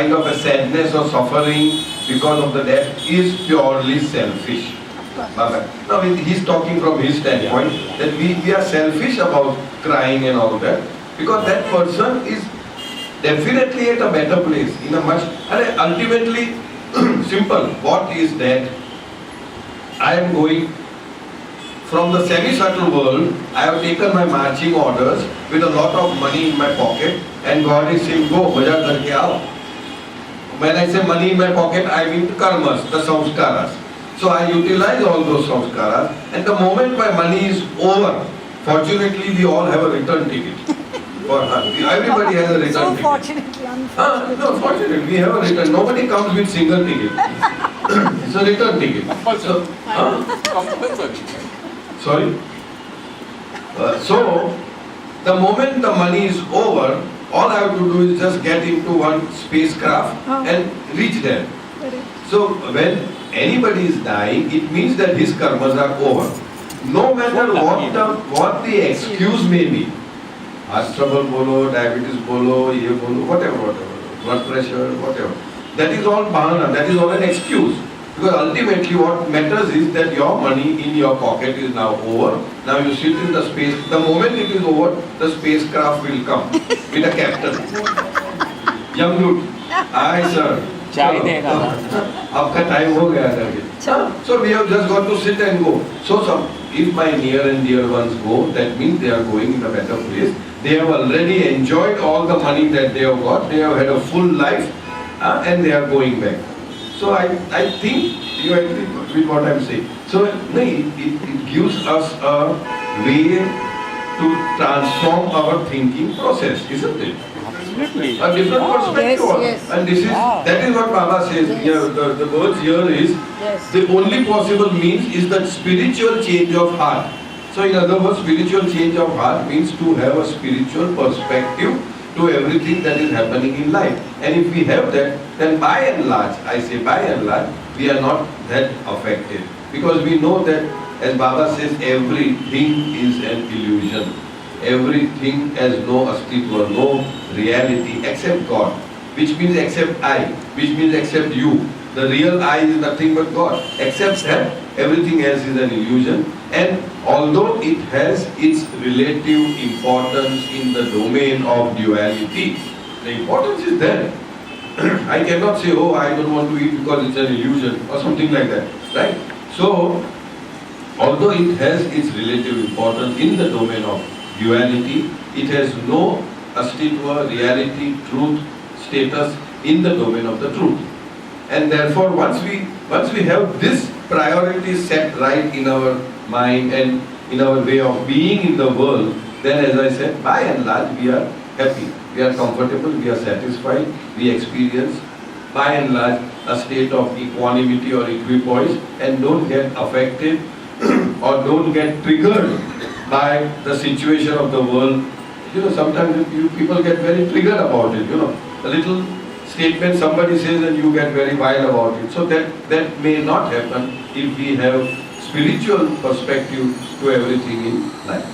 kind of a sadness or suffering because of the death is purely selfish. Now he's talking from his standpoint that we are selfish about crying and all that, because that person is definitely at a better place, in a much, and ultimately simple. What is that? I am going from the semi-subtle world. I have taken my marching orders with a lot of money in my pocket, and God is saying, go, bazaar karke aao. When I say money in my pocket, I mean the karmas, the samskaras. So I utilize all those samskaras, and the moment my money is over, fortunately we all have a return ticket. Everybody has a return So ticket. fortunately, unfortunately. No, fortunately, we have a return. Nobody comes with single ticket. It's a return ticket. So, sorry? So, the moment the money is over, all I have to do is just get into one spacecraft and reach there. So, when anybody is dying, it means that his karmas are over. No matter what the excuse may be. Heart trouble bolo, diabetes bolo, ye bolo, whatever, blood pressure, whatever. That is all bahana, that is all an excuse. Because ultimately what matters is that your money in your pocket is now over. Now you sit in the space, the moment it is over, the spacecraft will come with a captain. Young dude, aye sir. आपका time हो गया करके. So we have just got to sit and go. So if my near and dear ones go, that means they are going in a better place. They have already enjoyed all the money that they have got. They have had a full life, and they are going back. So I think you agree with what I am saying. So it gives us a way to transform our thinking process, isn't it? Absolutely. A different perspective. Yes. And that is what Baba says. Here, the words here is the only possible means is that spiritual change of heart. So in other words, spiritual change of heart means to have a spiritual perspective to everything that is happening in life. And if we have that, then by and large, I say by and large, we are not that affected. Because we know that, as Baba says, everything is an illusion. Everything has no astitva, no reality except God, which means except I, which means except you. The real I is nothing but God. Except that, everything else is an illusion. And although it has its relative importance in the domain of duality, the importance is there. I cannot say, oh, I don't want to eat because it's an illusion or something like that, right? So, although it has its relative importance in the domain of duality, it has no astitva, reality, truth, status in the domain of the truth. And therefore, once we have this priority set right in our mind and in our way of being in the world, then as I said, by and large, we are happy, we are comfortable, we are satisfied, we experience by and large a state of equanimity or equipoise and don't get affected or don't get triggered by the situation of the world. You know, sometimes people get very triggered about it, you know. A little statement somebody says and you get very wild about it. So that may not happen if we have spiritual perspective to everything in life.